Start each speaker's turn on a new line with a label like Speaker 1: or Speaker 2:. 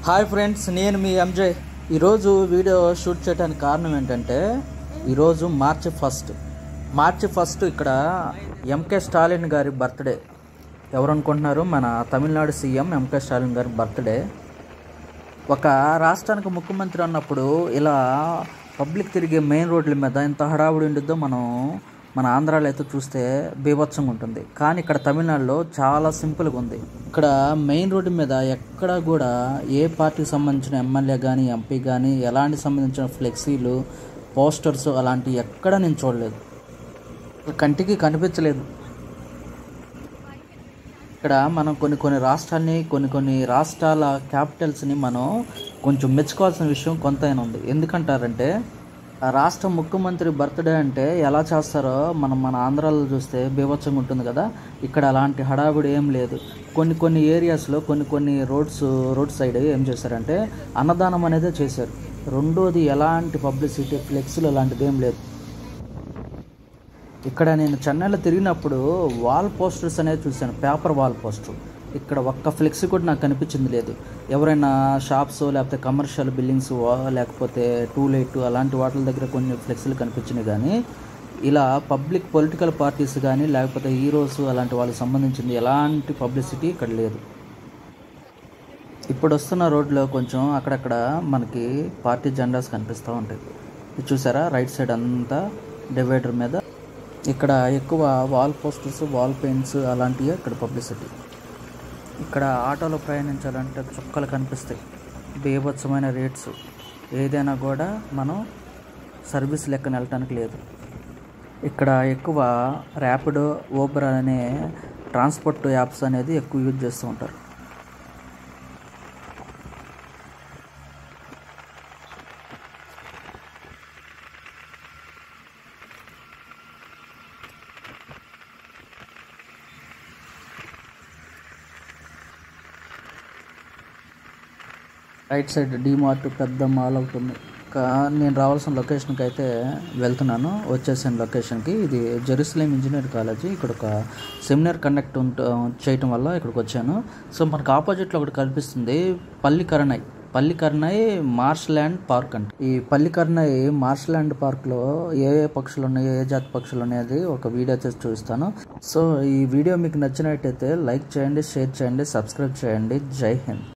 Speaker 1: Hi friends, నేను మీ ఎంజే. ఈరోజు video shoot చేయడానికి కారణం ఏంటంటే ఈరోజు మార్చి ఫస్ట్ ఇక్కడ ఎంకే స్టాలిన్ గారి బర్త్డే. ఎవరు అనుకుంటున్నారు? మన తమిళనాడు సీఎం ఎంకే స్టాలిన్ గారి బర్త్డే. ఒక రాష్ట్రానికి ముఖ్యమంత్రి అన్నప్పుడు ఇలా పబ్లిక్ తిరిగే మెయిన్ రోడ్ల మీద ఎంత హడావుడి ఉండిద్దో మన ఆంధ్రాలో అయితే చూస్తే బీభత్సంగా ఉంటుంది. కానీ ఇక్కడ తమిళనాడులో చాలా సింపుల్గా ఉంది. ఇక్కడ మెయిన్ రోడ్డు మీద ఎక్కడ కూడా ఏ పార్టీకి సంబంధించిన ఎమ్మెల్యే కానీ ఎంపీ కానీ ఎలాంటి సంబంధించిన ఫ్లెక్సీలు పోస్టర్స్ అలాంటివి ఎక్కడ నేను చూడలేదు, కంటికి కనిపించలేదు. ఇక్కడ మనం కొన్ని రాష్ట్రాల్ని కొన్ని రాష్ట్రాల క్యాపిటల్స్ని మనం కొంచెం మెచ్చుకోవాల్సిన విషయం కొంతైనా ఉంది. ఎందుకంటారంటే ఆ రాష్ట్ర ముఖ్యమంత్రి బర్త్డే అంటే ఎలా చేస్తారో మన ఆంధ్రాలో చూస్తే బీభత్సంగా ఉంటుంది కదా. ఇక్కడ అలాంటి హడావిడి ఏం లేదు. కొన్ని ఏరియాస్లో కొన్ని రోడ్ సైడ్ ఏం చేశారంటే అన్నదానం అనేది చేశారు. రెండోది ఎలాంటి పబ్లిసిటీ ఫ్లెక్స్లు అలాంటిది ఏం లేదు. ఇక్కడ నేను చెన్నైలో తిరిగినప్పుడు వాల్ పోస్టర్స్ అనేది చూశాను, పేపర్ వాల్ పోస్టర్. ఇక్కడ ఒక్క ఫ్లెక్సీ కూడా నాకు కనిపించింది లేదు. ఎవరైనా షాప్స్ లేకపోతే కమర్షియల్ బిల్డింగ్స్ లేకపోతే టూలెట్ అలాంటి వాటి దగ్గర కొన్ని ఫ్లెక్సీలు కనిపించినాయి. కానీ ఇలా పబ్లిక్ పొలిటికల్ పార్టీస్ కానీ లేకపోతే హీరోస్ అలాంటి వాళ్ళకి సంబంధించింది ఎలాంటి పబ్లిసిటీ ఇక్కడ లేదు. ఇప్పుడు వస్తున్న రోడ్లో కొంచెం అక్కడక్కడ మనకి పార్టీ జెండాస్ కనిపిస్తూ ఉంటాయి. ఇది చూసారా, రైట్ సైడ్ అంతా డివైడర్ మీద ఇక్కడ ఎక్కువ వాల్ పోస్టర్స్ వాల్ పెయింట్స్ అలాంటివి ఇక్కడ పబ్లిసిటీ. ఇక్కడ ఆటోలో ప్రయాణించాలంటే చుక్కలు కనిపిస్తాయి, బీభత్సమైన రేట్స్. ఏదైనా కూడా మనం సర్వీస్ లెక్కన వెళ్ళటానికి లేదు. ఇక్కడ ఎక్కువ ర్యాపిడో ఊబర్ అనే ట్రాన్స్పోర్ట్ యాప్స్ అనేది ఎక్కువ యూజ్ చేస్తూ ఉంటారు. రైట్ సైడ్ డిమార్ట్ పెద్ద మాల్ అవుతుంది. నేను రావాల్సిన లొకేషన్కి అయితే వెళ్తున్నాను, వచ్చేసాను లొకేషన్కి. ఇది జెరూసలేం ఇంజనీర్ కాలేజీ. ఇక్కడ ఒక సెమినార్ కండక్ట్ చేయటం వల్ల ఇక్కడికి వచ్చాను. సో మనకు ఆపోజిట్లో ఒకటి కనిపిస్తుంది పల్లికర్నై మార్షల్యాండ్ పార్క్ అంటే. ఈ పల్లికర్నై మార్షల్యాండ్ పార్క్లో ఏ పక్షులు ఉన్నాయి, ఏ జాతి పక్షులు అనేది ఒక వీడియో చేసి చూపిస్తాను. సో ఈ వీడియో మీకు నచ్చినట్టయితే లైక్ చేయండి, షేర్ చేయండి, సబ్స్క్రైబ్ చేయండి. జై హింద్.